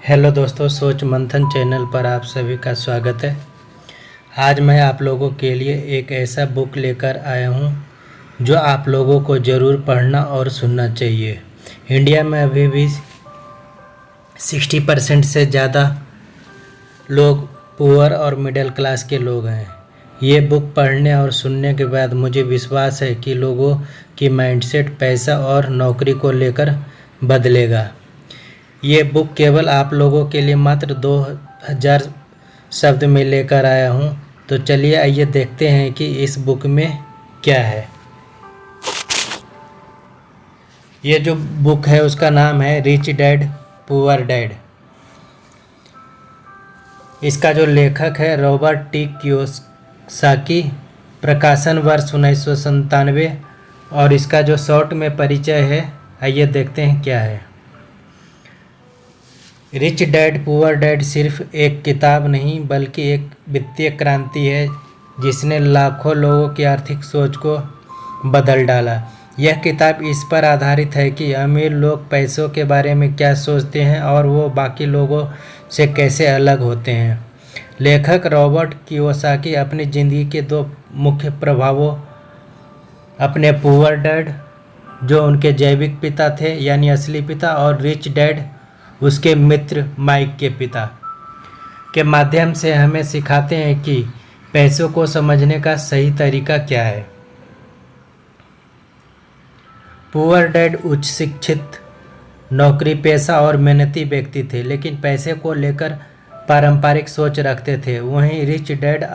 Hello दोस्तों, सोच मंथन चैनल पर आप सभी का स्वागत है। आज मैं आप लोगों के लिए एक ऐसा बुक लेकर आया हूं जो आप लोगों को ज़रूर पढ़ना और सुनना चाहिए। इंडिया में अभी भी 60% से ज़्यादा लोग पुअर और मिडिल क्लास के लोग हैं। ये बुक पढ़ने और सुनने के बाद मुझे विश्वास है कि लोगों की माइंडसेट पैसा और नौकरी को लेकर बदलेगा। ये बुक केवल आप लोगों के लिए मात्र 2000 शब्द में लेकर आया हूँ। तो चलिए आइए देखते हैं कि इस बुक में क्या है। ये जो बुक है उसका नाम है रिच डैड पुअर डैड। इसका जो लेखक है रॉबर्ट टी कियोसाकी, प्रकाशन वर्ष 1997। और इसका जो शॉर्ट में परिचय है, आइए देखते हैं क्या है। रिच डैड पुअर डैड सिर्फ एक किताब नहीं बल्कि एक वित्तीय क्रांति है जिसने लाखों लोगों की आर्थिक सोच को बदल डाला। यह किताब इस पर आधारित है कि अमीर लोग पैसों के बारे में क्या सोचते हैं और वो बाकी लोगों से कैसे अलग होते हैं। लेखक रॉबर्ट कियोसाकी अपनी ज़िंदगी के दो मुख्य प्रभावों, अपने पुअर डैड जो उनके जैविक पिता थे यानी असली पिता, और रिच डैड उसके मित्र माइक के पिता, के माध्यम से हमें सिखाते हैं कि पैसों को समझने का सही तरीका क्या है। पुअर डैड उच्च शिक्षित, नौकरी पेशा और मेहनती व्यक्ति थे, लेकिन पैसे को लेकर पारंपरिक सोच रखते थे। वहीं रिच डैड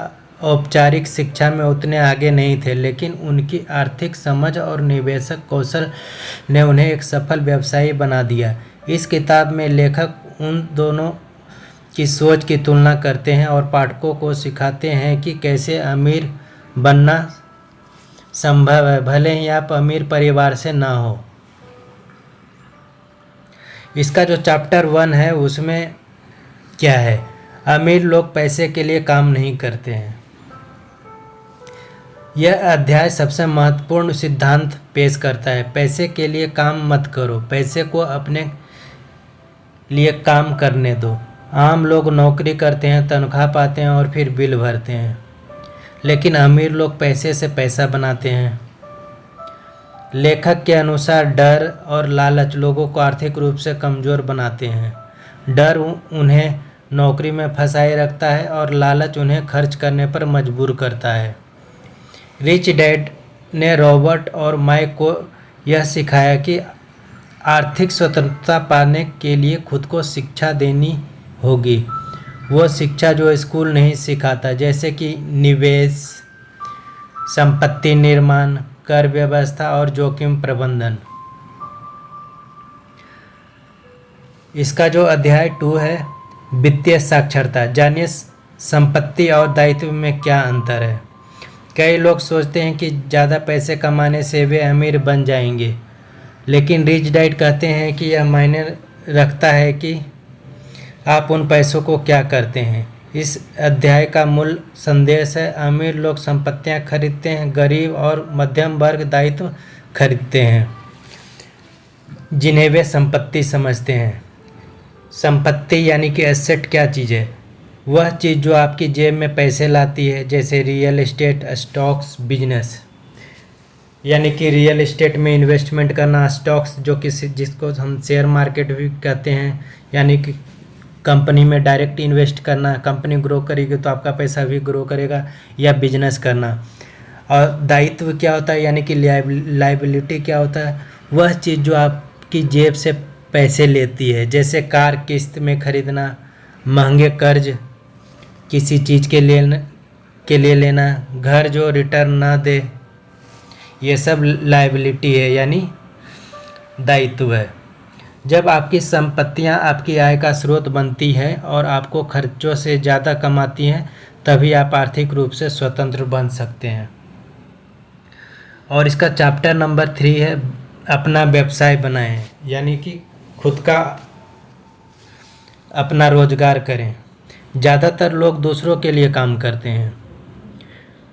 औपचारिक शिक्षा में उतने आगे नहीं थे, लेकिन उनकी आर्थिक समझ और निवेशक कौशल ने उन्हें एक सफल व्यवसायी बना दिया। इस किताब में लेखक उन दोनों की सोच की तुलना करते हैं और पाठकों को सिखाते हैं कि कैसे अमीर बनना संभव है, भले ही आप अमीर परिवार से ना हो। इसका जो चैप्टर 1 है उसमें क्या है, अमीर लोग पैसे के लिए काम नहीं करते हैं। यह अध्याय सबसे महत्वपूर्ण सिद्धांत पेश करता है। पैसे के लिए काम मत करो, पैसे को अपने लिए काम करने दो। आम लोग नौकरी करते हैं, तनख्वाह पाते हैं और फिर बिल भरते हैं, लेकिन अमीर लोग पैसे से पैसा बनाते हैं। लेखक के अनुसार डर और लालच लोगों को आर्थिक रूप से कमज़ोर बनाते हैं। डर उन्हें नौकरी में फंसाए रखता है और लालच उन्हें खर्च करने पर मजबूर करता है। रिच डैड ने रॉबर्ट और माइक को यह सिखाया कि आर्थिक स्वतंत्रता पाने के लिए खुद को शिक्षा देनी होगी। वो शिक्षा जो स्कूल नहीं सिखाता, जैसे कि निवेश, संपत्ति निर्माण, कर व्यवस्था और जोखिम प्रबंधन। इसका जो अध्याय 2 है वित्तीय साक्षरता, जानिए संपत्ति और दायित्व में क्या अंतर है। कई लोग सोचते हैं कि ज़्यादा पैसे कमाने से वे अमीर बन जाएंगे, लेकिन रिच डैड कहते हैं कि यह मायने रखता है कि आप उन पैसों को क्या करते हैं। इस अध्याय का मूल संदेश है, अमीर लोग संपत्तियां खरीदते हैं, गरीब और मध्यम वर्ग दायित्व खरीदते हैं जिन्हें वे संपत्ति समझते हैं। संपत्ति यानी कि एसेट क्या चीज़ है? वह चीज़ जो आपकी जेब में पैसे लाती है, जैसे रियल एस्टेट, स्टॉक्स, बिजनेस। यानी कि रियल एस्टेट में इन्वेस्टमेंट करना, स्टॉक्स जो जिसको हम शेयर मार्केट भी कहते हैं, यानी कि कंपनी में डायरेक्ट इन्वेस्ट करना, कंपनी ग्रो करेगी तो आपका पैसा भी ग्रो करेगा, या बिजनेस करना। और दायित्व क्या होता है, यानी कि लायबिलिटी क्या होता है, वह चीज़ जो आपकी जेब से पैसे लेती है, जैसे कार किस्त में खरीदना, महंगे कर्ज किसी चीज़ के लिए लेना, घर जो रिटर्न ना दे, ये सब लायबिलिटी है यानी दायित्व है। जब आपकी संपत्तियां आपकी आय का स्रोत बनती हैं और आपको खर्चों से ज़्यादा कमाती हैं, तभी आप आर्थिक रूप से स्वतंत्र बन सकते हैं। और इसका चैप्टर नंबर 3 है अपना व्यवसाय बनाएं, यानी कि खुद का अपना रोजगार करें। ज़्यादातर लोग दूसरों के लिए काम करते हैं,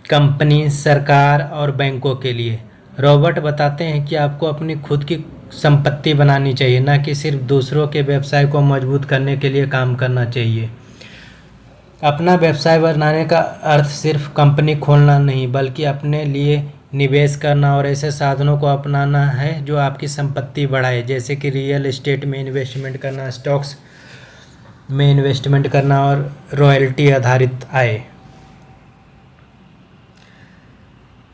कंपनी, सरकार और बैंकों के लिए। रॉबर्ट बताते हैं कि आपको अपनी खुद की संपत्ति बनानी चाहिए, ना कि सिर्फ दूसरों के व्यवसाय को मजबूत करने के लिए काम करना चाहिए। अपना व्यवसाय बनाने का अर्थ सिर्फ कंपनी खोलना नहीं, बल्कि अपने लिए निवेश करना और ऐसे साधनों को अपनाना है जो आपकी संपत्ति बढ़ाए, जैसे कि रियल एस्टेट में इन्वेस्टमेंट करना, स्टॉक्स में इन्वेस्टमेंट करना और रॉयल्टी आधारित आय।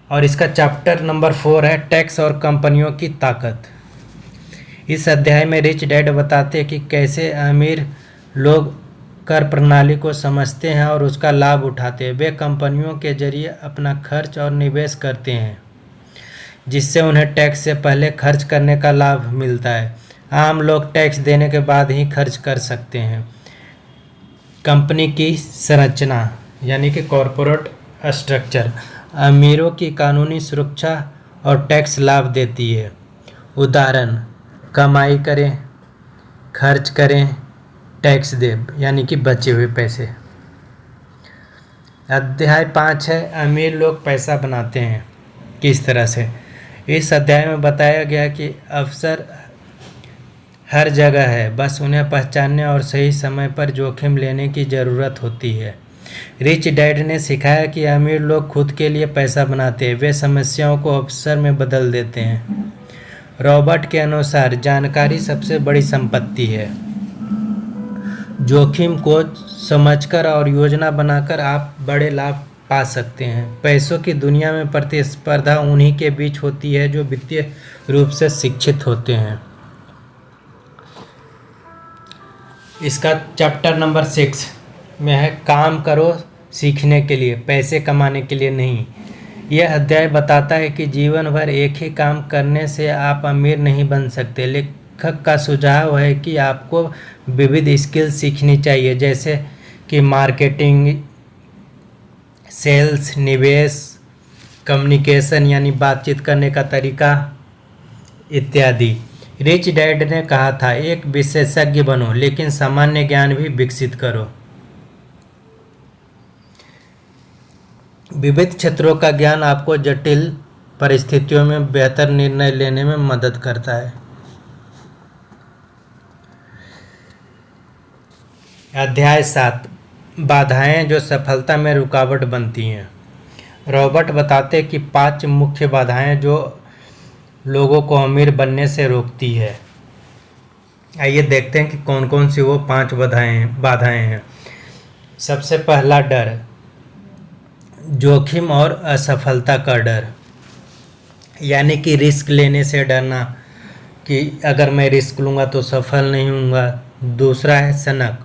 और इसका चैप्टर नंबर 4 है टैक्स और कंपनियों की ताकत। इस अध्याय में रिच डैड बताते हैं कि कैसे अमीर लोग कर प्रणाली को समझते हैं और उसका लाभ उठाते हैं। वे कंपनियों के जरिए अपना खर्च और निवेश करते हैं, जिससे उन्हें टैक्स से पहले खर्च करने का लाभ मिलता है। आम लोग टैक्स देने के बाद ही खर्च कर सकते हैं। कंपनी की संरचना यानी कि कॉरपोरेट स्ट्रक्चर अमीरों की कानूनी सुरक्षा और टैक्स लाभ देती है। उदाहरण, कमाई करें, खर्च करें, टैक्स दें, यानी कि बचे हुए पैसे। अध्याय 5 है अमीर लोग पैसा बनाते हैं किस तरह से। इस अध्याय में बताया गया कि अवसर हर जगह है, बस उन्हें पहचानने और सही समय पर जोखिम लेने की ज़रूरत होती है। रिच डैड ने सिखाया कि अमीर लोग खुद के लिए पैसा बनाते हैं, वे समस्याओं को अवसर में बदल देते हैं। रॉबर्ट के अनुसार जानकारी सबसे बड़ी संपत्ति है। जोखिम को समझकर और योजना बनाकर आप बड़े लाभ पा सकते हैं। पैसों की दुनिया में प्रतिस्पर्धा उन्हीं के बीच होती है जो वित्तीय रूप से शिक्षित होते हैं। इसका चैप्टर नंबर 6 में है काम करो सीखने के लिए, पैसे कमाने के लिए नहीं। यह अध्याय बताता है कि जीवन भर एक ही काम करने से आप अमीर नहीं बन सकते। लेखक का सुझाव है कि आपको विविध स्किल सीखनी चाहिए, जैसे कि मार्केटिंग, सेल्स, निवेश, कम्युनिकेशन यानी बातचीत करने का तरीका इत्यादि। रिच डैड ने कहा था, एक विशेषज्ञ बनो लेकिन सामान्य ज्ञान भी विकसित करो। विविध क्षेत्रों का ज्ञान आपको जटिल परिस्थितियों में बेहतर निर्णय लेने में मदद करता है। अध्याय 7 बाधाएं जो सफलता में रुकावट बनती हैं। रॉबर्ट बताते हैं कि 5 मुख्य बाधाएं जो लोगों को अमीर बनने से रोकती है। आइए देखते हैं कि कौन कौन सी वो 5 बाधाएं हैं। सबसे पहला डर, जोखिम और असफलता का डर, यानी कि रिस्क लेने से डरना कि अगर मैं रिस्क लूँगा तो सफल नहीं होऊंगा। दूसरा है सनक,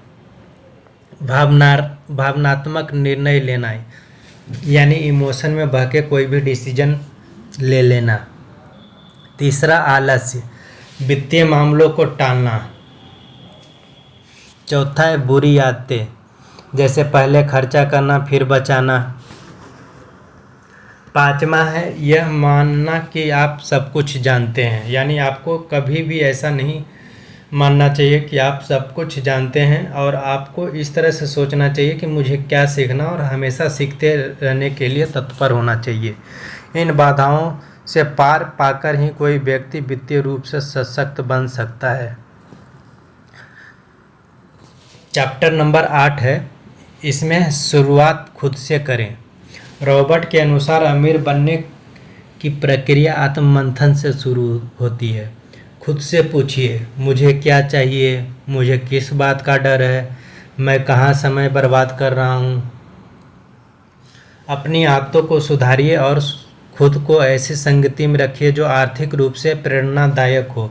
भावनात्मक निर्णय लेना, यानी इमोशन में बहके कोई भी डिसीजन ले लेना। तीसरा आलस्य, वित्तीय मामलों को टालना। चौथा है बुरी आदतें, जैसे पहले खर्चा करना फिर बचाना। पांचवा है यह मानना कि आप सब कुछ जानते हैं, यानी आपको कभी भी ऐसा नहीं मानना चाहिए कि आप सब कुछ जानते हैं, और आपको इस तरह से सोचना चाहिए कि मुझे क्या सीखना, और हमेशा सीखते रहने के लिए तत्पर होना चाहिए। इन बाधाओं से पार पाकर ही कोई व्यक्ति वित्तीय रूप से सशक्त बन सकता है। चैप्टर नंबर 8 है, इसमें शुरुआत खुद से करें। रॉबर्ट के अनुसार अमीर बनने की प्रक्रिया आत्ममंथन से शुरू होती है। खुद से पूछिए, मुझे क्या चाहिए, मुझे किस बात का डर है, मैं कहाँ समय बर्बाद कर रहा हूँ। अपनी आदतों को सुधारिए और खुद को ऐसी संगति में रखिए जो आर्थिक रूप से प्रेरणादायक हो।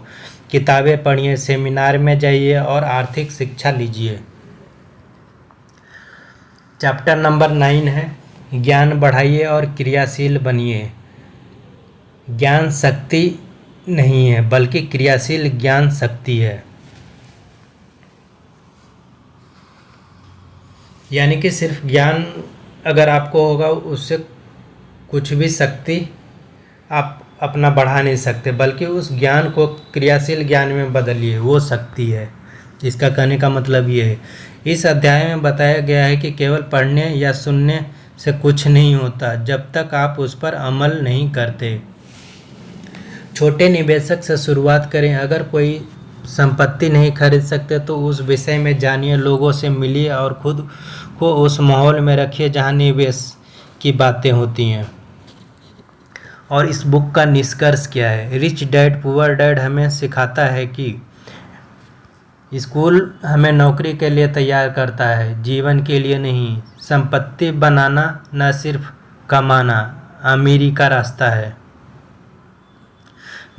किताबें पढ़िए, सेमिनार में जाइए और आर्थिक शिक्षा लीजिए। चैप्टर नंबर 9 है, ज्ञान बढ़ाइए और क्रियाशील बनिए। ज्ञान शक्ति नहीं है, बल्कि क्रियाशील ज्ञान शक्ति है। यानी कि सिर्फ ज्ञान अगर आपको होगा, उससे कुछ भी शक्ति आप अपना बढ़ा नहीं सकते, बल्कि उस ज्ञान को क्रियाशील ज्ञान में बदलिए, वो शक्ति है। इसका कहने का मतलब ये है। इस अध्याय में बताया गया है कि केवल पढ़ने या सुनने से कुछ नहीं होता जब तक आप उस पर अमल नहीं करते। छोटे निवेशक से शुरुआत करें। अगर कोई संपत्ति नहीं खरीद सकते तो उस विषय में जानिए, लोगों से मिलिए और खुद को उस माहौल में रखिए जहां निवेश की बातें होती हैं। और इस बुक का निष्कर्ष क्या है? रिच डैड पुअर डैड हमें सिखाता है कि स्कूल हमें नौकरी के लिए तैयार करता है, जीवन के लिए नहीं। संपत्ति बनाना न सिर्फ कमाना अमीरी का रास्ता है।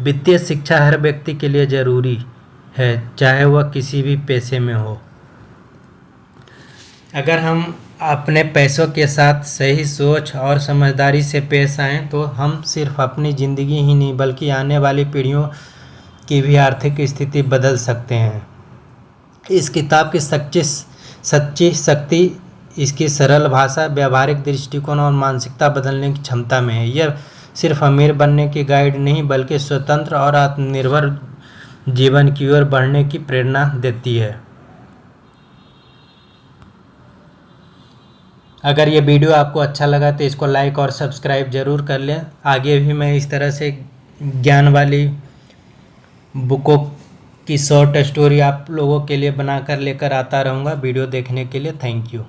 वित्तीय शिक्षा हर व्यक्ति के लिए ज़रूरी है, चाहे वह किसी भी पेशे में हो। अगर हम अपने पैसों के साथ सही सोच और समझदारी से पेश आएँ तो हम सिर्फ अपनी ज़िंदगी ही नहीं बल्कि आने वाली पीढ़ियों की भी आर्थिक स्थिति बदल सकते हैं। इस किताब की सच्ची शक्ति इसकी सरल भाषा, व्यावहारिक दृष्टिकोण और मानसिकता बदलने की क्षमता में है। यह सिर्फ अमीर बनने की गाइड नहीं बल्कि स्वतंत्र और आत्मनिर्भर जीवन की ओर बढ़ने की प्रेरणा देती है। अगर ये वीडियो आपको अच्छा लगा तो इसको लाइक और सब्सक्राइब ज़रूर कर लें। आगे भी मैं इस तरह से ज्ञान वाली बुकों की शॉर्ट स्टोरी आप लोगों के लिए बनाकर लेकर आता रहूँगा। वीडियो देखने के लिए थैंक यू।